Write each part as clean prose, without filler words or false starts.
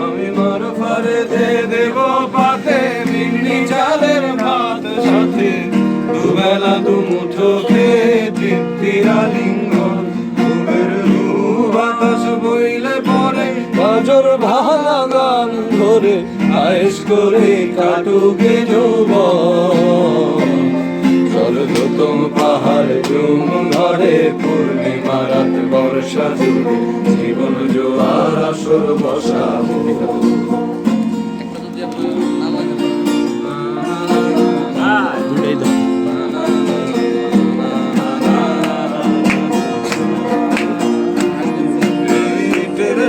আমি মার ফারে দেব পাতে বিন্নি চালের ভাত সাথে দুবেলা দুমুঠো খেয়ে তৃপ্তির আলিঙ্গন ঘুমের বাতাস বইলে পরে বাজর ভাঙা গান ধরে আয়েশ করে কাটুকে যৌবন স্বর্গতম পাহাড় জুম ঘরে পূর্ণিমা রাত বর্ষা জুড়ে জীবন জোয়ার আসর বসাবো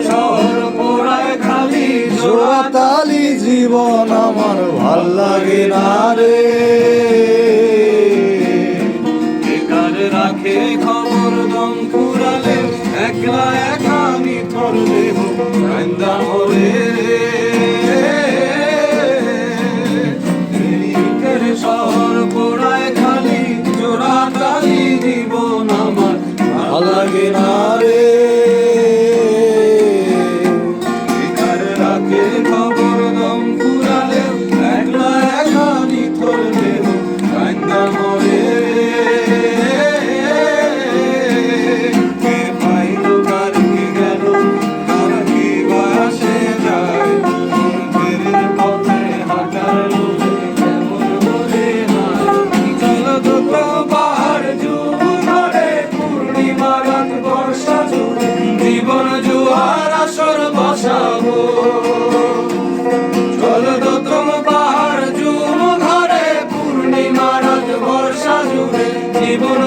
শহর পোড়ায় খালি জোড়া তালি জীবন আমার ভাল লাগে না রে রাখে খবর দম ফুরালে একলা একানি থর দেহ কান্দা মরে শহর পোড়ায় খালি জোড়া তালি জীবন আমার ভাল লাগে না রে রাখে খবর দম ফুরালে একলা একানি থর দেহ কান্দা মরে জীবন জোয়ার আসর বসাবো চলো তো তোম পাহাড় জুম ঘরে পূর্ণিমা রাত বর্ষা জুড়ে জীবন